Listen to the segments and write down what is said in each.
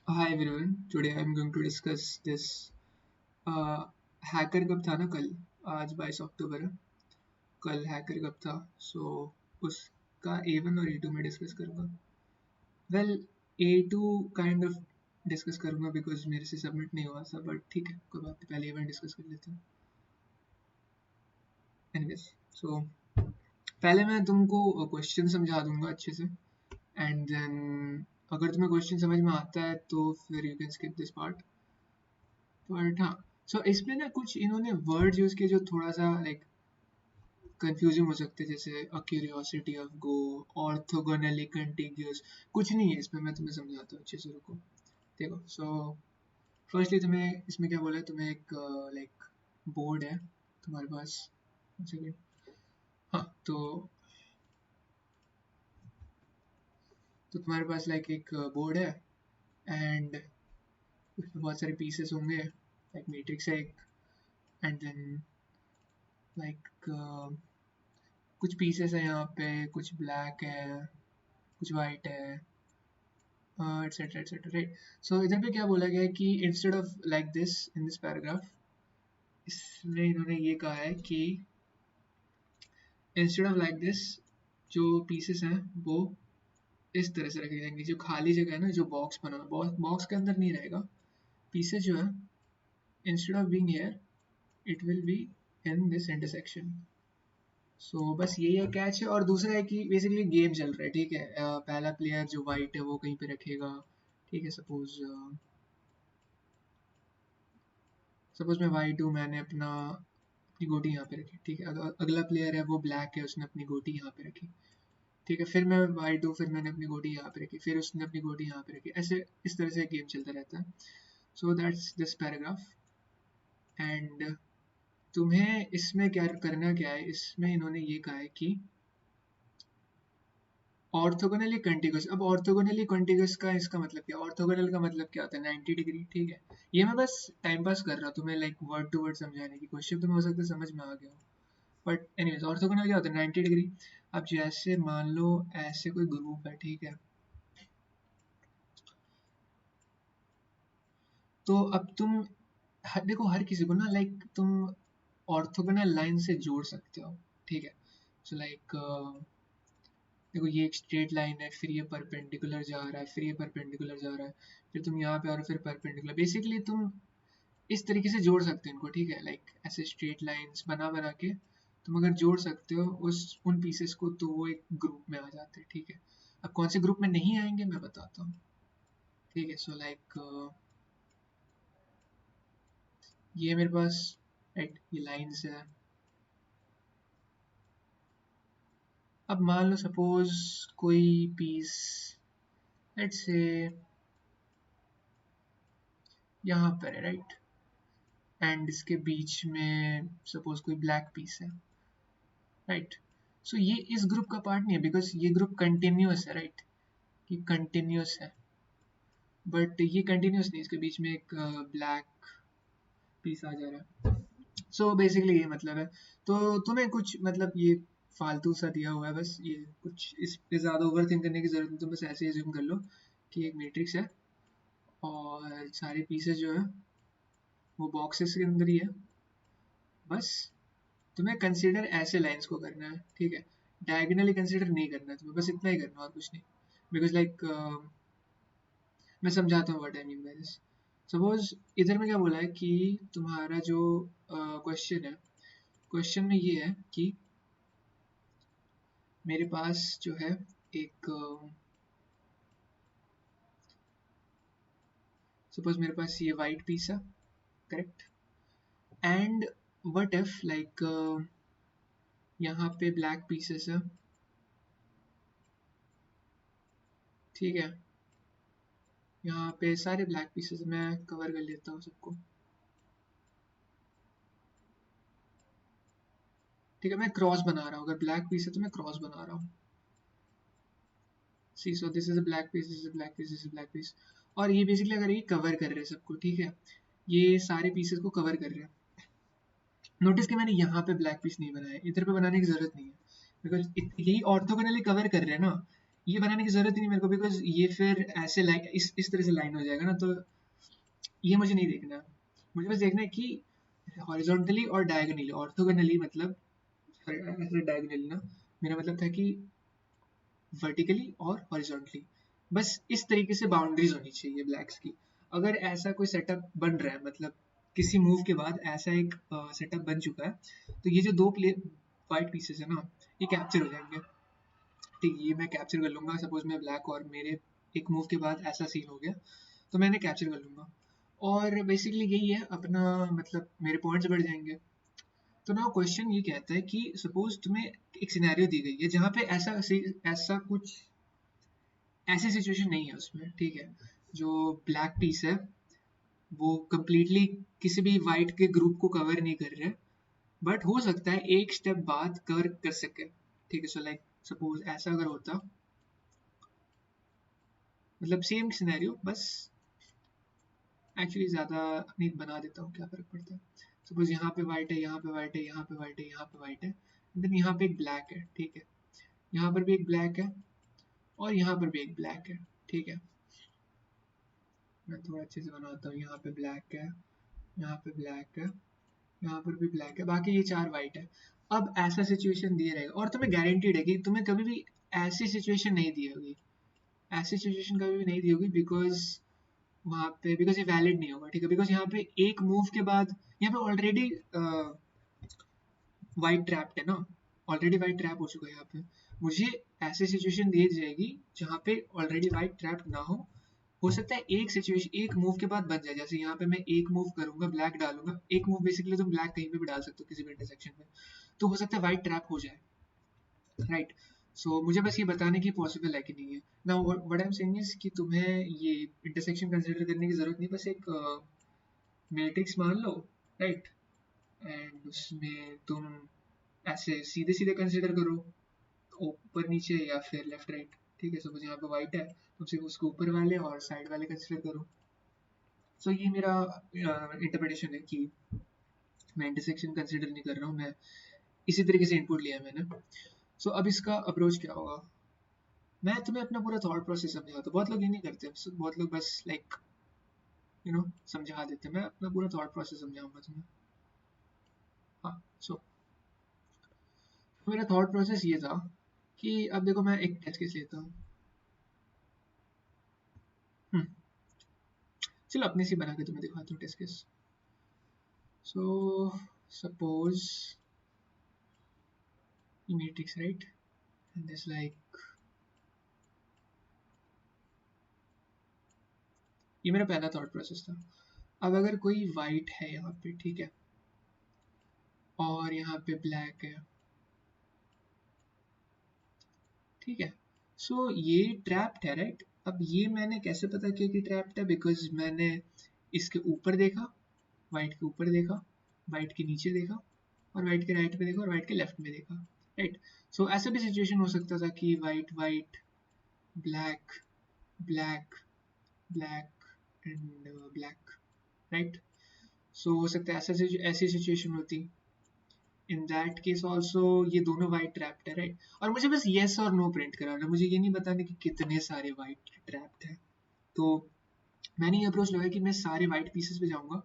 Hi everyone, today I'm going to discuss this hacker कब था ना कल। आज 22 अक्टूबर है। कल हैकर कब था, सो उसका A1 और A2 में डिस्कस करूँगा। Well, A2 kind of discuss करूँगा बिकॉज मेरे से सबमिट नहीं हुआ था, बट ठीक है, कोई बात नहीं, पहले A1 डिस्कस कर लेते हैं। एनीवेज, सो पहले मैं तुमको क्वेश्चन समझा दूंगा अच्छे से, एंड देन अगर तुम्हें क्वेश्चन समझ में आता है तो फिर you can skip this part. But हाँ, सो इसमें ना कुछ इन्होंने वर्ड यूज किए जो थोड़ा सा लाइक कंफ्यूजिंग हो सकते हैं, जैसे a curiosity of go, orthogonally contiguous. कुछ नहीं है इसमें, मैं तुम्हें समझाता हूँ अच्छे से, रुको। देखो, सो फर्स्टली तुम्हें इसमें क्या बोला है, तुम्हें एक लाइक बोर्ड है तुम्हारे पास। एक सेकेंड। हाँ, तो तुम्हारे पास लाइक एक बोर्ड है, एंड उसमें बहुत सारे पीसेस होंगे, लाइक मैट्रिक्स है एक, एंड देन लाइक कुछ पीसेस है यहाँ पे, कुछ ब्लैक है, कुछ वाइट है, एटसेट्रा एटसेट्रा, राइट। सो इधर पे क्या बोला गया है कि instead of like this in this paragraph, इसमें इन्होंने ये कहा है कि इंस्टेड ऑफ लाइक दिस, जो पीसेस हैं वो इस तरह से रखे जाएंगे। जो खाली जगह है ना, जो बॉक्स बना, बॉक्स के अंदर नहीं रहेगा। पीसेस जो है, instead of being here, it will be in this intersection. So बस यही है कैच है। और दूसरा है कि बेसिकली गेम चल रहा है, ठीक है। पहला प्लेयर जो वाइट है वो कहीं पे रखेगा, ठीक है। सपोज मैं वाइट हूँ, मैंने अपनी गोटी यहाँ पे रखी, ठीक है। अगला प्लेयर है वो ब्लैक है, उसने अपनी गोटी यहाँ पे रखी, ठीक है। फिर मैं वाइट हूँ, फिर मैंने अपनी गोटी यहाँ पे रखी, फिर उसने अपनी गोटी यहाँ पे रखी, ऐसे इस तरह से गेम चलता रहता है। So that's this paragraph. And तुम्हें इसमें क्या करना क्या है, इसमें इन्होंने ये कहा है कि ऑर्थोगोनली कंटिग्यूस। अब ऑर्थोगोनली कंटिग्यूस का इसका मतलब क्या, ऑर्थोगोनल का मतलब क्या होता है, 90 डिग्री, ठीक है। ये मैं बस टाइम पास कर रहा हूँ तुम्हें, लाइक वर्ड टू वर्ड समझाने की। क्वेश्चन तुम्हें हो सकता है समझ में आ गया हो, बट एनीवेज, ऑर्थोगोनल क्या होता है, 90 डिग्री। अब जैसे मान लो ऐसे कोई ग्रुप है, ठीक है। तो अब तुम देखो, हर किसी को ना लाइक तुम ऑर्थोगोनल लाइन से जोड़ सकते हो, ठीक है। सो लाइक देखो, ये एक स्ट्रेट लाइन है, फिर ये परपेंडिकुलर जा रहा है, फिर ये परपेंडिकुलर जा रहा है, फिर तुम यहाँ पे आ रहे हो, फिर परपेंडिकुलर। बेसिकली तुम इस तरीके से जोड़ सकते हो इनको, ठीक है। लाइक ऐसे स्ट्रेट लाइंस बना बना के तुम अगर जोड़ सकते हो उस उन पीसेस को, तो वो एक ग्रुप में आ जाते हैं, ठीक है। अब कौन से ग्रुप में नहीं आएंगे मैं बताता हूँ, ठीक है। सो लाइक ये मेरे पास, राइट, ये लाइंस है। अब मान लो सपोज कोई पीस, लेट्स से यहाँ पर है, राइट, एंड इसके बीच में सपोज कोई ब्लैक पीस है, राइट। सो ये इस ग्रुप का पार्ट नहीं है बिकॉज ये ग्रुप कंटिन्यूस है, राइट। ये कंटिन्यूस है, बट ये कंटिन्यूस नहीं, इसके बीच में एक ब्लैक पीस आ जा रहा है। सो बेसिकली ये मतलब है। तो तुम्हें कुछ मतलब ये फालतू सा दिया हुआ है, बस ये कुछ इस पे ज़्यादा ओवर थिंक करने की ज़रूरत नहीं। तुम बस ऐसे एज्यूम कर लो कि एक मैट्रिक्स है और सारे पीसेस जो है वो बॉक्सेस के अंदर ही है। बस तुम्हें कंसीडर ऐसे लाइंस को करना है, ठीक है। डायगोनली कंसीडर नहीं करना है तुम्हें, बस इतना ही करना और कुछ नहीं। बिकॉज लाइक मैं समझाता हूँ what I mean by this. Suppose इधर में क्या बोला है कि तुम्हारा जो क्वेश्चन है, क्वेश्चन में ये है कि मेरे पास जो है एक, सपोज मेरे पास ये वाइट पीस है, correct. And what if like यहाँ पे ब्लैक पीसेस है, ठीक है। यहाँ पे सारे ब्लैक पीसेस, मैं कवर कर लेता हूँ सबको, ठीक है। मैं क्रॉस बना रहा हूँ, अगर ब्लैक पीस है तो मैं क्रॉस बना रहा हूँ। See, so this is a black piece, this is a black piece, this is black piece. और ये बेसिकली अगर ये कवर कर रहे हैं सबको, ठीक है, ये सारे पीसेस को कवर कर रहे हैं। नोटिस कि मैंने यहाँ पे ब्लैक पीस नहीं बनाया, इधर पे बनाने की जरूरत नहीं है बिकॉज यही ऑर्थोगोनली कवर कर रहे हैं ना। ये बनाने की जरूरत ही नहीं मेरे को, बिकॉज ये फिर ऐसे लाइन इस तरह से लाइन हो जाएगा ना, तो ये मुझे नहीं देखना। मुझे बस देखना है कि हॉरिजॉन्टली और डायगोनली, ऑर्थोगोनली मतलब ऐसे डायगोनली ना, मेरा मतलब था कि वर्टिकली और हॉरिजॉन्टली, बस इस तरीके से बाउंड्रीज होनी चाहिए ब्लैक्स की। अगर ऐसा कोई सेटअप बन रहा है, मतलब किसी मूव के बाद ऐसा एक सेटअप बन चुका है, तो ये जो दो प्ले वाइट पीसेस है ना, ये कैप्चर हो जाएंगे। ठीक है, ये मैं कैप्चर कर लूंगा। सपोज मैं ब्लैक और मेरे एक मूव के बाद ऐसा सीन हो गया, तो मैंने कैप्चर कर लूंगा। और बेसिकली यही है अपना, मतलब मेरे पॉइंट्स बढ़ जाएंगे। तो नाउ क्वेश्चन ये कहता है कि सपोज तुम्हें एक सिनेरियो दी गई है जहाँ पे ऐसा कुछ ऐसी सिचुएशन नहीं है उसमें, ठीक है। जो ब्लैक पीस है वो कंप्लीटली किसी भी वाइट के ग्रुप को कवर नहीं कर रहे, बट हो सकता है एक स्टेप बाद कवर कर सके। ठीक है, सो लाइक सपोज ऐसा अगर होता, मतलब सेम सिनेरियो, बस एक्चुअली ज़्यादा नहीं बना देता हूँ, क्या फ़र्क पड़ता है। सपोज यहाँ पे वाइट है, यहाँ पे वाइट है, यहाँ पे वाइट है, यहाँ पे वाइट है, देन यहाँ पे एक ब्लैक है, ठीक है। यहाँ पर भी एक ब्लैक है और यहाँ पर भी एक ब्लैक है, ठीक है। मैं थोड़ा अच्छे से बनाता हूँ। यहाँ पे ब्लैक है, यहाँ पे ब्लैक है, यहाँ पर भी ब्लैक है, बाकी ये चार वाइट है। अब ऐसा सिचुएशन दिया रहेगा और तुम्हें गारंटीड है कि तुम्हें कभी भी ऐसी सिचुएशन नहीं दी होगी, ऐसी सिचुएशन कभी भी नहीं दी होगी, बिकॉज वहाँ पे बिकॉज ये वैलिड नहीं होगा, ठीक है। बिकॉज यहाँ पे एक मूव के बाद यहाँ पे ऑलरेडी वाइट ट्रैप्ड है ना, ऑलरेडी वाइट ट्रैप हो चुका है यहाँ पे। मुझे ऐसी सिचुएशन दी जाएगी जहाँ पे ऑलरेडी वाइट ट्रैप ना हो सकता है एक सिचुएशन एक मूव के बाद बन जाए। जैसे यहाँ पे मैं एक मूव करूंगा, ब्लैक डालूंगा, एक मूव बेसिकली तुम ब्लैक कहीं पे भी डाल सकते हो किसी भी इंटरसेक्शन में, तो हो सकता है वाइट ट्रैप हो जाए, राइट। सो मुझे बस ये बताने की पॉसिबल है कि नहीं है। Now what I am saying is कि तुम्हें ये इंटरसेक्शन कंसीडर करने की जरूरत नहीं, बस एक मैट्रिक्स मान लो, राइट। एंड उसमें तुम ऐसे सीधे सीधे कंसीडर करो, ऊपर नीचे या फिर लेफ्ट राइट, ठीक है। सपोज यहाँ पे वाइट है, तुम सिर्फ उसको ऊपर वाले और साइड वाले कंसीडर करो। सो ये मेरा इंटरप्रिटेशन है कि मैं इंटरसेक्शन कंसीडर नहीं कर रहा हूँ, मैं इसी तरीके से इनपुट लिया है मैंने। सो अब इसका अप्रोच क्या होगा, मैं तुम्हें अपना पूरा थॉट प्रोसेस समझाता हूँ। बहुत लोग ये नहीं करते, बहुत लोग बस लाइक समझा देते। मैं अपना पूरा थॉट प्रोसेस समझाऊंगा तुम्हें। हाँ, सो मेरा थॉट प्रोसेस ये था कि अब देखो मैं एक टेस्ट केस लेता हूँ। हम्म, चलो अपने से बना के तुम्हें दिखाता हूँ test case. So suppose matrix, right? And this like ये मेरा पहला थॉट प्रोसेस था। अब अगर कोई वाइट है यहाँ पे, ठीक है, और यहाँ पे ब्लैक है, ठीक है। सो ये ट्रैप्ड है, राइट। अब ये मैंने कैसे पता किया कि ट्रैप्ड है, बिकॉज मैंने इसके ऊपर देखा, वाइट के ऊपर देखा, वाइट के नीचे देखा, और वाइट के राइट में देखा, और वाइट के लेफ्ट में देखा, राइट। सो ऐसा भी सिचुएशन हो सकता था कि white white, black black, black and black, right. So हो सकता है ऐसी सिचुएशन होती। इन दैट केस ऑल्सो ये दोनों वाइट ट्रैप्ड है, राइट। और मुझे बस येस और नो प्रिंट कराना है, मुझे ये नहीं बताना कि कितने सारे वाइट ट्रैप्ड है। तो मैंने ये अप्रोच लगाया कि मैं सारे वाइट पीसेस पे जाऊंगा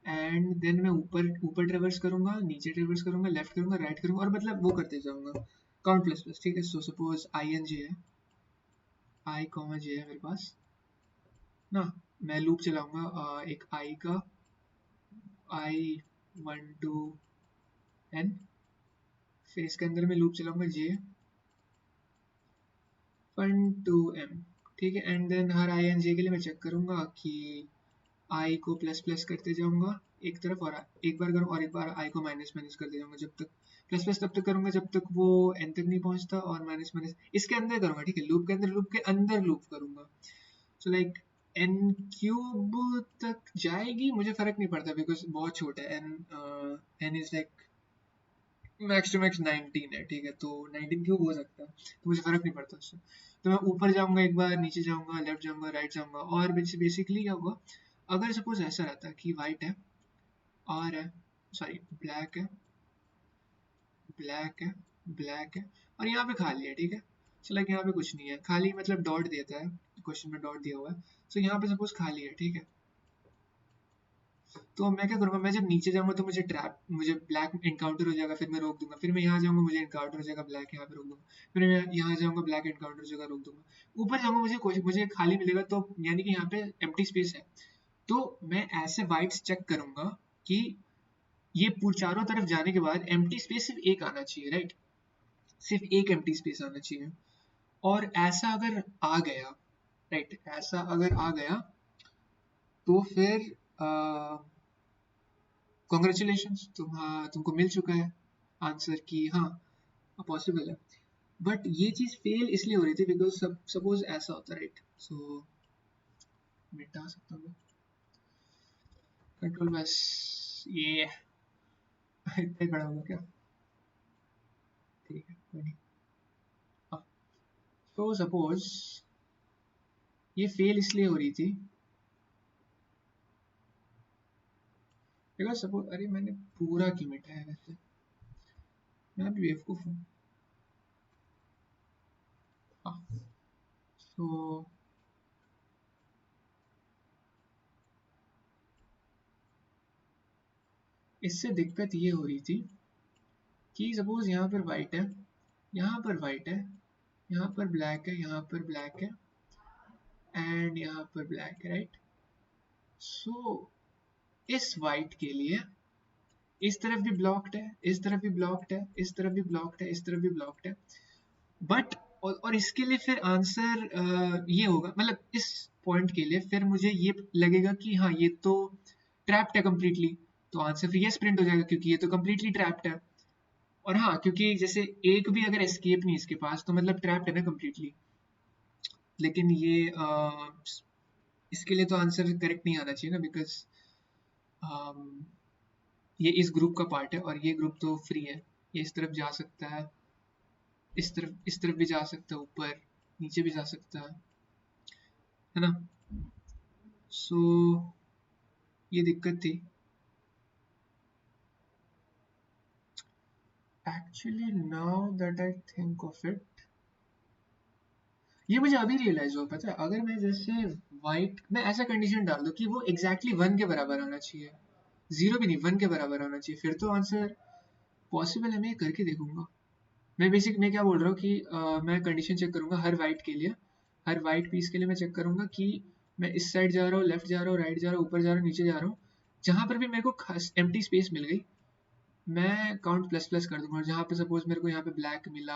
एंड देन मैं ऊपर ऊपर ट्रेवर्स करूंगा, नीचे ट्रेवर्स करूंगा, लेफ्ट करूंगा, राइट करूंगा, और मतलब वो करते जाऊंगा काउंट प्लस प्लस, ठीक है। सो सपोज आई एन जे है, आई कॉमा जे है मेरे पास ना, मैं लूप चलाऊंगा एक आई का, आई 1 टू एन, फिर इसके अंदर मैं लूप चलाऊंगा जे 1 टू एम, ठीक है। एंड देन हर आई एन जे के लिए मैं चेक करूंगा कि आई को प्लस प्लस करते जाऊंगा एक तरफ, और एक बार करूँ और एक बार आई को माइनस माइनस करते जाऊंगा, जब तक प्लस प्लस तब तक करूंगा जब तक वो एन तक नहीं पहुंचता, और माइनस माइनस इसके अंदर करूंगा, ठीक है। लूप के अंदर, लूप के अंदर लूप करूंगा। सो लाइक एन क्यूब तक जाएगी, मुझे फर्क नहीं पड़ता बिकॉज बहुत छोटा है N. N is like max to max 19 है, ठीक है। तो 19 क्यूब हो सकता है, तो मुझे फर्क नहीं पड़ता उससे। तो मैं ऊपर जाऊंगा एक बार, नीचे जाऊंगा, लेफ्ट जाऊंगा, राइट जाऊंगा। और बेसिकली क्या होगा, अगर सपोज ऐसा रहता कि वाइट है, और है, सॉरी ब्लैक है, ब्लैक है, ब्लैक है, और यहाँ पे खाली है, ठीक है। सो लाइक यहाँ पे कुछ नहीं है, खाली मतलब डॉट देता है, क्वेश्चन में डॉट दिया हुआ है। सो यहाँ पे सपोज खाली है, ठीक है। तो मैं क्या करूँगा, मैं जब नीचे जाऊँगा तो मुझे ब्लैक इनकाउंटर हो जाएगा, फिर मैं रोक दूंगा, फिर मैं यहाँ जाऊँगा मुझे इनकाउंटर हो जाएगा ब्लैक, यहाँ पे रोक दूंगा, फिर मैं यहाँ जाऊँगा ब्लैक इनकाउंटर हो जाएगा, रोक दूंगा। ऊपर जाऊँगा मुझे खाली मिलेगा, तो यानी कि यहाँ पे एम्प्टी स्पेस है। तो मैं ऐसे वाइट्स चेक करूंगा कि ये चारों तरफ जाने के बाद एम्प्टी स्पेस सिर्फ एक आना चाहिए, राइट, सिर्फ एक एम्प्टी स्पेस आना चाहिए। और ऐसा अगर आ गया, राइट, ऐसा अगर आ गया तो फिर कॉन्ग्रेचुलेशंस, तुमको मिल चुका है आंसर कि हाँ पॉसिबल है। बट ये चीज फेल इसलिए हो रही थी बिकॉज सपोज ऐसा होता, राइट। सो मिटा सकता हूँ कंट्रोल, बस ये इतना ही बड़ा होगा क्या, ठीक है कोई नहीं। तो सपोज ये फेल इसलिए हो रही थी बिकॉज सपोज, अरे मैंने पूरा क्यों मिटाया, वैसे मैं भी बेवकूफ हूँ। तो इससे दिक्कत ये हो रही थी कि सपोज यहाँ पर वाइट है, यहाँ पर वाइट है, यहाँ पर ब्लैक है, यहाँ पर ब्लैक है, एंड यहाँ पर ब्लैक है, राइट। सो इस वाइट के लिए इस तरफ भी ब्लॉक्ड है, इस तरफ भी ब्लॉक्ड है, इस तरफ भी ब्लॉक्ड है, इस तरफ भी ब्लॉक्ड है। बट और इसके लिए फिर आंसर ये होगा, मतलब इस पॉइंट के लिए फिर मुझे ये लगेगा कि हाँ ये तो ट्रैप्ड है कंप्लीटली, तो आंसर फिर ये प्रिंट हो जाएगा क्योंकि ये तो कंप्लीटली ट्रैप्ड है। और हाँ, क्योंकि जैसे एक भी अगर एस्केप नहीं इसके पास तो मतलब ट्रैप्ड है ना कंप्लीटली। लेकिन ये इसके लिए तो आंसर करेक्ट नहीं आना चाहिए ना, बिकॉज ये इस ग्रुप का पार्ट है और ये ग्रुप तो फ्री है, ये इस तरफ जा सकता है, इस तरफ भी जा सकता है, ऊपर नीचे भी जा सकता है ना। सो ये दिक्कत थी actually, now that I think of it, ये मुझे अभी रियलाइज हुआ, पता है, अगर मैं जैसे वाइट में ऐसा कंडीशन डाल दूं कि वो एग्जैक्टली 1 के बराबर आना चाहिए, 0 भी नहीं 1 के बराबर आना चाहिए, फिर तो आंसर पॉसिबल है। मैं ये करके देखूंगा। मैं क्या बोल रहा हूँ कि मैं कंडीशन चेक करूंगा हर वाइट के लिए, हर वाइट पीस के लिए मैं चेक करूंगा कि मैं इस साइड जा रहा हूँ, लेफ्ट जा रहा हूँ, राइट जा रहा हूँ, ऊपर जा रहा हूँ, नीचे जा रहा हूँ, जहां पर भी मेरे को एम्प्टी स्पेस मिल गई मैं काउंट प्लस प्लस कर दूंगा। जहाँ पे सपोज मेरे को यहाँ पे ब्लैक मिला,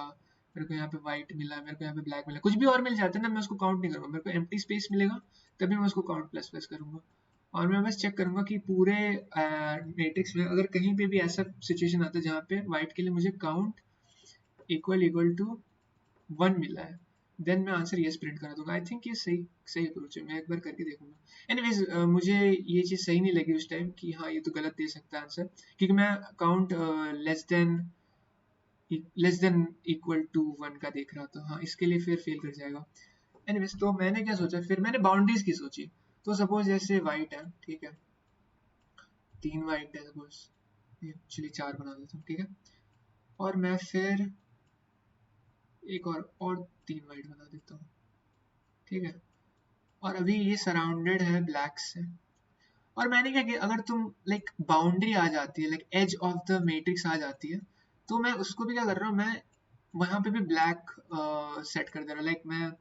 मेरे को यहाँ पे व्हाइट मिला, मेरे को यहाँ पे ब्लैक मिला, कुछ भी और मिल जाता है ना, मैं उसको काउंट नहीं करूंगा, मेरे को एम्प्टी स्पेस मिलेगा तभी मैं उसको काउंट प्लस प्लस करूंगा। और मैं बस चेक करूंगा कि पूरे मैट्रिक्स में अगर कहीं पे भी ऐसा सिचुएशन आता है जहाँ पे व्हाइट के लिए मुझे काउंट इक्वल टू 1 मिला है, देन मैं आंसर यस प्रिंट करा दूंगा। आई थिंक ये सही सही अप्रोच है, मैं एक बार करके देखूंगा। एनीवेज मुझे ये चीज़ सही नहीं लगी उस टाइम कि हाँ ये तो गलत दे सकता है आंसर, क्योंकि मैं count less than equal to 1 का देख रहा था। हाँ इसके लिए फिर फेल कर जाएगा। एनीवेज तो मैंने क्या सोचा, फिर मैंने बाउंड्रीज की सोची। तो सपोज जैसे वाइट है, ठीक है, 3 वाइट है सपोज, चलिए 4 बना देता हूँ, ठीक है। और मैं फिर एक और 3 वाइट बना देता हूँ, ठीक है। और अभी ये सराउंडेड है ब्लैक से। और मैंने क्या किया, अगर तुम लाइक बाउंड्री आ जाती है, like edge of the matrix आ जाती है, तो मैं उसको भी क्या कर रहा हूँ, मैं वहां पे भी ब्लैक सेट कर दे रहा हूँ। लाइक मैं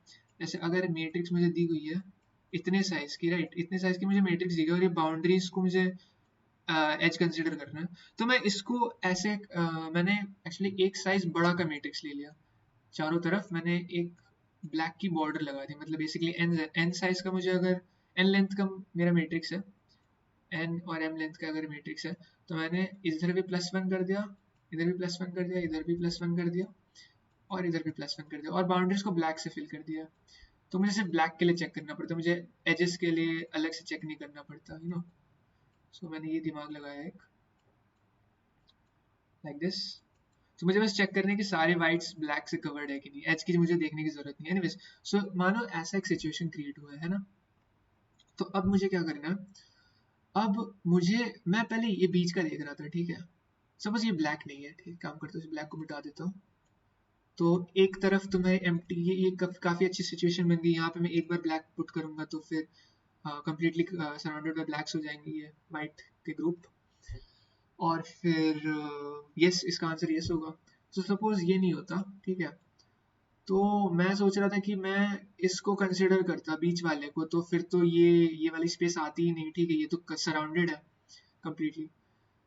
जैसे अगर मैट्रिक्स मुझे दी गई है इतने साइज की, राइट, इतने साइज की मुझे मैट्रिक्स दी गई और ये बाउंड्रीज को मुझे एज कंसिडर करना है, तो मैं इसको ऐसे मैंने एक्चुअली एक साइज बड़ा का मैट्रिक्स ले लिया। चारों तरफ मैंने एक ब्लैक की बॉर्डर लगा दी, मतलब बेसिकली एन साइज का मुझे अगर एन लेंथ का मेरा मैट्रिक्स है, एन और एम लेंथ का अगर मैट्रिक्स है, तो मैंने इधर भी +1 कर दिया, इधर भी +1 कर दिया, इधर भी +1 कर दिया और इधर भी +1 कर दिया और बाउंड्रीज को ब्लैक से फिल कर दिया। तो मुझे सिर्फ ब्लैक के लिए चेक करना पड़ता, मुझे एजेस के लिए अलग से चेक नहीं करना पड़ता, यू नो। सो मैंने ये दिमाग लगाया एक लाइक दिस। तो मुझे बस चेक करना है कि सारे वाइट्स ब्लैक से कवर्ड है कि नहीं, एज की मुझे देखने की जरूरत नहीं है। एनीवेज, सो मानो ऐसा एक सिचुएशन क्रिएट हुआ है ना, तो अब मुझे क्या करना है, अब मुझे, मैं पहले ये बीच का देख रहा था, ठीक है। सपोज ये ब्लैक नहीं है, ठीक, काम करते हैं, ब्लैक को मिटा देता हूँ। तो एक तरफ तुम्हें एम्प्टी, ये काफी अच्छी सिचुएशन बन गई। यहाँ पे मैं एक बार ब्लैक पुट करूंगा तो फिर कंप्लीटली सराउंडेड बाय ब्लैक्स हो जाएंगे ये वाइट के ग्रुप। और फिर यस, इसका आंसर यस होगा। तो सपोज ये नहीं होता, ठीक है, तो मैं सोच रहा था कि मैं इसको कंसिडर करता बीच वाले को, तो फिर तो ये वाली स्पेस आती ही नहीं, ठीक है, ये तो सराउंडेड है कंप्लीटली।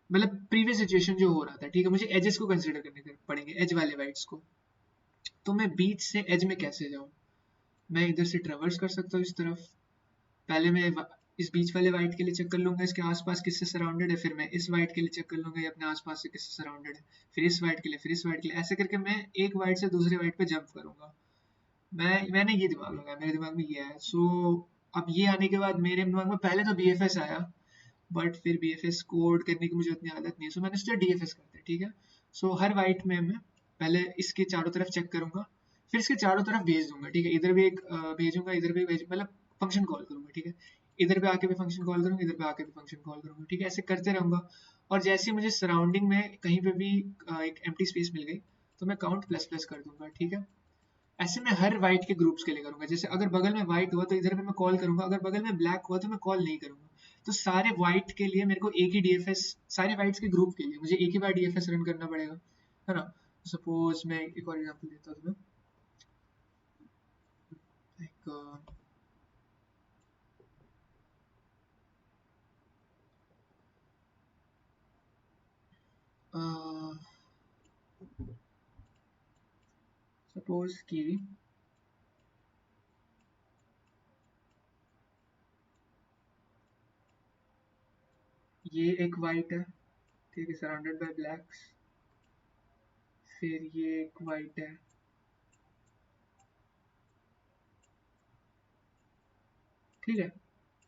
मतलब प्रीवियस सिचुएशन जो हो रहा था, ठीक है, मुझे एजेस को कंसिडर करने पड़ेंगे, एज वाले वाइट्स को। तो मैं बीच से एज में कैसे जाऊं? मैं इधर से ट्रेवर्स कर सकता हूँ इस तरफ। पहले मैं इस बीच वाले वाइट के लिए चेक कर लूंगा इसके आसपास किससे सराउंडेड है, फिर मैं इस वाइट के लिए चेक कर लूंगा ये अपने आसपास से किससे सराउंडेड है, फिर इस वाइट के लिए, फिर इस वाइट के लिए, ऐसे करके मैं एक वाइट से दूसरे वाइट पे जंप करूंगा। मैंने ये दिमाग लगाया, मेरे दिमाग में ये है। सो अब ये आने के बाद मेरे दिमाग में पहले तो बीएफएस आया, बट फिर बीएफएस कोड करने की मुझे उतनी आदत नहीं है, सो मैंने सोचा डीएफएस करते हैं, ठीक है। सो हर वाइट में मैं पहले इसके चारों तरफ चेक करूंगा, फिर इसके चारों तरफ भेज दूंगा, ठीक है, इधर भी एक भेजूंगा, इधर भी भेज, मतलब फंक्शन कॉल करूंगा, ठीक है, इधर पे आके भी फंक्शन कॉल करूंगा, इधर पे आके भी फंक्शन कॉल करूंगा, ठीक है, ऐसे करते रहूंगा। और जैसे ही मुझे सराउंडिंग में कहीं पे भी एक एम्प्टी स्पेस मिल गई तो मैं काउंट प्लस प्लस कर दूंगा, ठीक है। ऐसे मैं हर वाइट के ग्रुप्स के लिए करूंगा। जैसे अगर बगल में वाइट हुआ तो इधर पे मैं कॉल करूंगा, अगर बगल में ब्लैक हुआ तो मैं कॉल नहीं करूंगा। तो सारे वाइट के लिए मेरे को एक ही डीएफएस, सारे वाइट्स के ग्रुप के लिए मुझे एक ही बार डीएफएस रन करना पड़ेगा, है ना। सपोज मैं एक और एग्जांपल देता हूँ तुम्हें, एक सपोज कि ये एक वाइट है, ठीक है, सराउंडेड बाय ब्लैक्स, फिर ये एक वाइट है, ठीक है।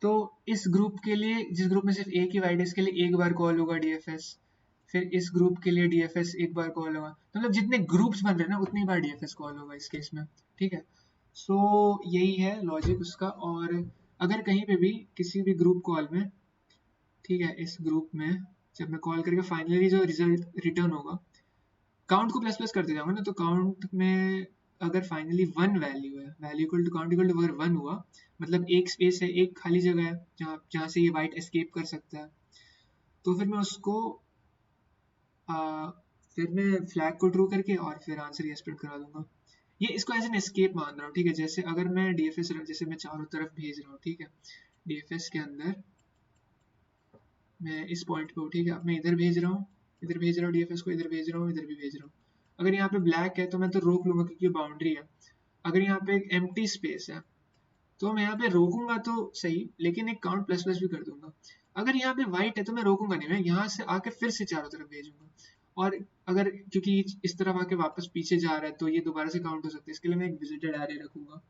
तो इस ग्रुप के लिए, जिस ग्रुप में सिर्फ एक ही वाइट है, इसके लिए एक बार कॉल होगा डीएफएस। फिर इस ग्रुप के लिए डीएफएस एक बार कॉल होगा, मतलब जितने ग्रुप्स बन रहे हैं ना उतनी बार डीएफएस कॉल होगा इस केस में, ठीक है। सो यही है लॉजिक उसका। और अगर कहीं पे भी किसी भी ग्रुप कॉल में, ठीक है, इस ग्रुप में जब मैं कॉल करके फाइनली जो रिजल्ट रिटर्न होगा, काउंट को प्लस प्लस करते जाऊंगा ना, तो काउंट में अगर फाइनली वन वैल्यू है, value equal to count equal to अगर वन हुआ, मतलब एक स्पेस है, एक खाली जगह है जहाँ जहाँ से ये वाइट एस्केप कर सकता है, तो फिर मैं उसको फिर मैं फ्लैग को ट्रू करके और फिर आंसर यस प्रिंट करा दूंगा। ये इसको एज एन एस्केप मान रहा हूँ, ठीक है। जैसे अगर मैं डीएफएस, जैसे मैं चारों तरफ भेज रहा हूँ, ठीक है, डीएफएस के अंदर मैं इस पॉइंट पे हूँ, ठीक है, अब मैं इधर भेज रहा हूँ, इधर भेज रहा हूँ डीएफएस को, इधर भेज रहा हूँ, इधर भी भेज रहा हूँ। अगर यहाँ पे ब्लैक है तो मैं तो रोक लूंगा क्योंकि बाउंड्री है। अगर यहाँ पे एक एम्प्टी स्पेस है तो मैं यहाँ पे रोकूंगा तो सही, लेकिन एक काउंट प्लस प्लस भी कर दूंगा। अगर यहाँ पे व्हाइट है तो मैं रोकूंगा नहीं, मैं यहाँ से आके फिर से चारों तरफ भेजूंगा। और अगर क्योंकि इस तरफ आके वापस पीछे जा रहा है तो ये दोबारा से काउंट हो सकता है, इसके लिए मैं एक विजिटेड एरे रखूंगा।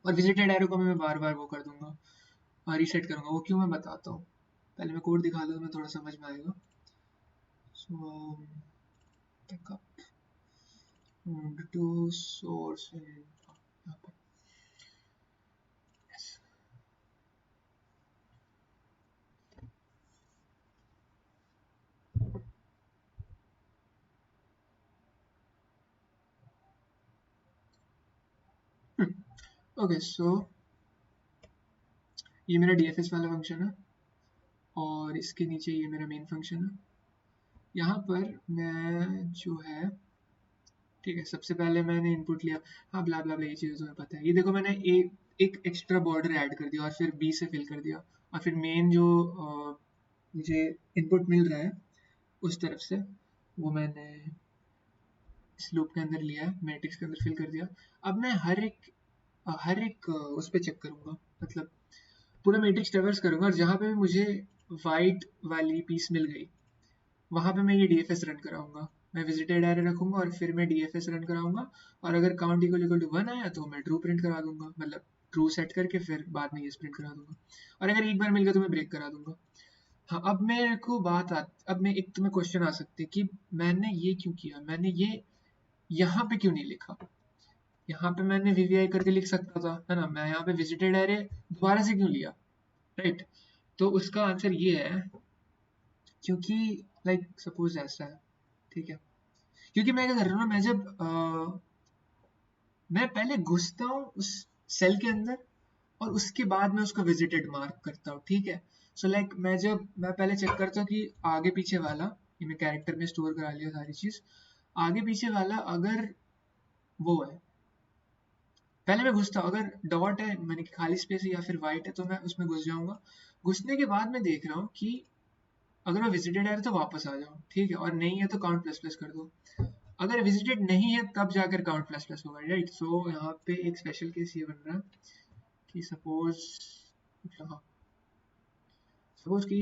और विजिटेड एरे को मैं बार बार वो कर दूंगा और रीसेट करूंगा। वो क्यों मैं बताता हूँ, पहले मैं कोड दिखा दूँ तो मैं थोड़ा समझ में आएगा। सो बैकअप टू सोर्स, यहाँ पे yes. ओके, सो ये मेरा डीएफएस वाला फंक्शन है और इसके नीचे ये मेरा मेन फंक्शन है। यहाँ पर मैं जो है, ठीक है, सबसे पहले मैंने इनपुट लिया, हाँ ब्ला ब्ला ब्ला, ये चीज़ तुम्हें पता है। ये देखो मैंने एक एक्स्ट्रा बॉर्डर ऐड कर दिया और फिर बी से फिल कर दिया, और फिर मेन जो मुझे इनपुट मिल रहा है उस तरफ से वो मैंने इस लूप के अंदर लिया है, मैट्रिक्स के अंदर फिल कर दिया। अब मैं हर एक उस पर चेक करूंगा, मतलब पूरा मैट्रिक्स ट्रेवर्स करूंगा, और जहाँ पे भी मुझे वाइट वाली पीस मिल गई वहां पे मैं ये डीएफएस रन कराऊंगा। मैं विजिटेड एरे रखूंगा और फिर मैं डीएफएस रन कराऊंगा। और अगर count equal equal to one आया तो मैं ट्रू प्रिंट करा दूंगा, मतलब ट्रू सेट करके फिर बाद में ये प्रिंट करा दूंगा। और अगर एक बार मिल गया तो मैं ब्रेक करा दूंगा। हाँ, अब मेरे को अब मैं एक तुम्हें क्वेश्चन आ सकती है कि मैंने ये क्यों किया, मैंने ये यहाँ पे क्यों नहीं लिखा। यहाँ पे मैंने वीवीआई करके लिख सकता था, है ना। मैं यहाँ पे विजिटेड एरे दोबारा से क्यों लिया, राइट। तो उसका आंसर ये है क्योंकि लाइक सपोज ऐसा है, ठीक है, क्योंकि मैं क्या कर रहा हूँ ना, मैं जब मैं पहले घुसता हूँ उस सेल के अंदर और उसके बाद मैं उसको विजिटेड मार्क करता हूँ, ठीक है। सो लाइक मैं पहले चेक करता हूँ कि आगे पीछे वाला, ये मैं कैरेक्टर में स्टोर करा लिया सारी चीज, आगे पीछे वाला अगर वो है, पहले मैं घुसता हूँ, अगर डॉट है मैंने कि खाली स्पेस है या फिर वाइट है तो मैं उसमें घुस जाऊंगा। घुसने के बाद मैं देख रहा हूँ कि अगर मैं विजिटेड है तो वापस आ जाओ, ठीक है, और नहीं है तो काउंट प्लस प्लस कर दो। अगर विजिटेड नहीं है तब जाकर काउंट प्लस प्लस होगा, राइट। सो यहाँ पे एक स्पेशल केस ये बन रहा है कि सपोज, हाँ, सपोज कि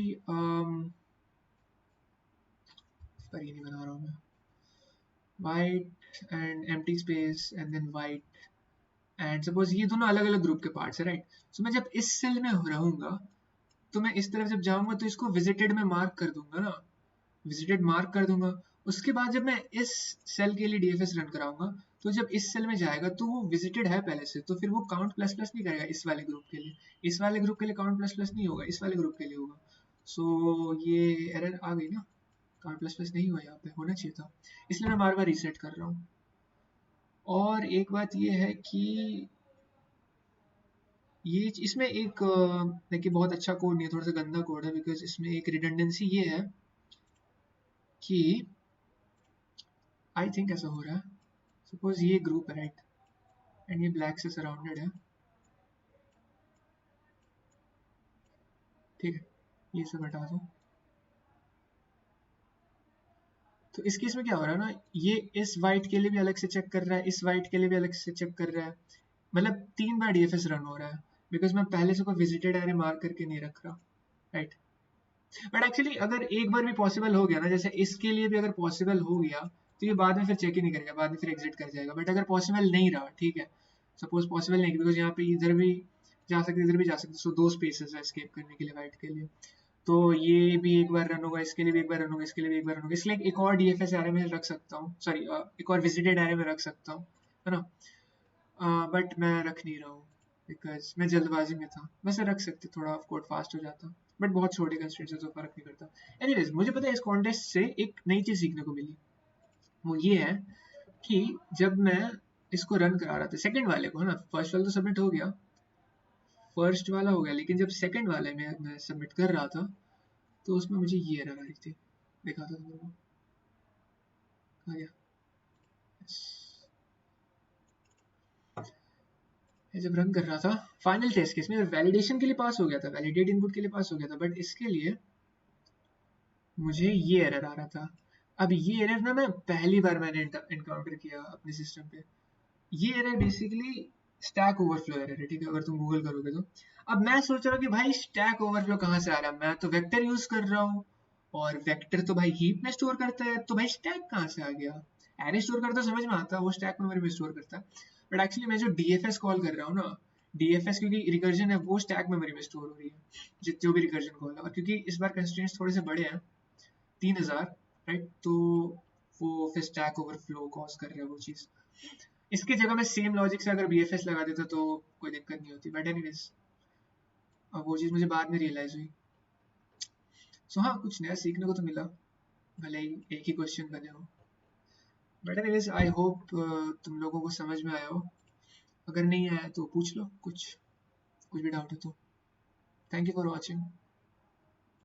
पर ये नहीं बना रहा हूँ मैं, white and empty space and then white, and suppose ये दोनों अलग अलग ग्रुप के पार्ट्स है, राइट। सो मैं जब इस सेल में रहूंगा तो मैं इस तरफ जब जाऊंगा तो इसको विजिटेड में मार्क कर दूंगा ना, विजिटेड मार्क कर दूंगा। उसके बाद जब मैं इस सेल के लिए डीएफएस रन कराऊंगा तो जब इस सेल में जाएगा तो वो विजिटेड है पहले से, तो फिर वो काउंट प्लस प्लस नहीं करेगा इस वाले ग्रुप के लिए, इस वाले ग्रुप के लिए काउंट प्लस प्लस नहीं होगा, इस वाले ग्रुप के लिए होगा। सो ये एरर आ गई ना, काउंट प्लस प्लस नहीं हुआ, यहाँ पे होना चाहिए था, इसलिए मैं बार बार रीसेट कर रहा हूँ। और एक बात ये है कि ये इसमें एक देखिए बहुत अच्छा कोड नहीं है, थोड़ा सा गंदा कोड है, बिकॉज इसमें एक रिडंडेंसी ये है कि आई थिंक ऐसा हो रहा है, सपोज ये ग्रुप है, राइट, एंड ये ब्लैक से सराउंडेड है, ठीक है, ये सब हटा दो। तो इस केस में क्या हो रहा है ना, ये इस वाइट के लिए भी अलग से चेक कर रहा है, इस वाइट के लिए भी अलग से चेक कर रहा है, मतलब 3 बार डीएफएस रन हो रहा है, बिकॉज मैं पहले से कोई विजिटेड एरे मार्क करके नहीं रख रहा, राइट। बट एक्चुअली अगर एक बार भी पॉसिबल हो गया ना, जैसे इसके लिए भी अगर पॉसिबल हो गया तो ये बाद में फिर चेक ही नहीं करेगा, बाद में फिर एग्जिट कर जाएगा। बट अगर पॉसिबल नहीं रहा, ठीक है, सपोज पॉसिबल नहीं, बिकॉज यहाँ पे इधर भी जा सकते इधर भी जा सकते, सो 2 स्पेसेस है एस्केप करने के लिए वाइट के लिए, तो ये भी एक बार रन होगा, इसके लिए भी एक बार रन होगा, इसके लिए भी एक बार रन होगा, इसलिए एक और डीएफएस एरे में रख सकता हूँ, सॉरी एक और विजिटेड एरे में रख सकता हूँ, है ना। बट मैं रख नहीं रहा हूँ बिकॉज मैं जल्दबाजी में था, वैसे रख सकते, थोड़ा कोड फास्ट हो जाता, बट बहुत छोटे कंस्ट्रेंट्स है तो फर्क नहीं करता। एनीवेज मुझे पता है इस कॉन्टेस्ट से एक नई चीज सीखने को मिली, वो ये है कि जब मैं इसको रन करा रहा था सेकंड वाले को, है ना, फर्स्ट वाला तो सबमिट हो गया, फर्स्ट वाला हो गया, लेकिन जब सेकंड वाले में मैं सबमिट कर रहा था तो उसमें मुझे ये एरर आ रही थी, देखा था तुमको, आ गया, yes। ये जब रन कर रहा था फाइनल टेस्ट केस में वैलिडेशन के लिए पास हो गया था, वैलिडेट इनपुट के लिए पास हो गया था, बट इसके लिए मुझे ये एरर आ रहा था। अब ये एरर ना मैं पहली बार मैंने इनकाउंटर किया अपने सिस्टम पे। ये error basically stack overflow error है, ठीक है, अगर तुम गूगल करोगे तो। अब मैं सोच रहा हूँ कि भाई स्टैक ओवरफ्लो कहाँ से आ रहा है, मैं तो वेक्टर यूज कर रहा हूँ, और वेक्टर तो भाई हीप में स्टोर करता है, तो भाई स्टैक कहाँ से आ गया। एरे स्टोर करता समझ में आता है, वो स्टैक मेमोरी में स्टोर करता है, बट एक्चुअली मैं जो डीएफएस कॉल कर रहा हूँ ना, डीएफएस क्योंकि रिकर्जन है वो स्टैक मेमोरी में स्टोर हो रही है, जो भी रिकर्जन कॉल है, और क्योंकि इस बार कंस्ट्रेंट्स थोड़े से बड़े हैं, 3000, राइट, तो वो फिर स्टैक ओवरफ्लो कॉज कर रहा है वो चीज़। इसकी जगह में सेम लॉजिक से अगर बीएफएस लगा देता तो कोई दिक्कत नहीं होती, बट एनीवेज अब वो चीज़ मुझे बाद में रियलाइज हुई। सो हाँ, कुछ नया सीखने को तो मिला, भले ही एक ही क्वेश्चन बने हो, बट एनीवेज आई होप तुम लोगों को समझ में आया हो। अगर नहीं आया तो पूछ लो, कुछ कुछ भी डाउट है तो। Thank you for watching.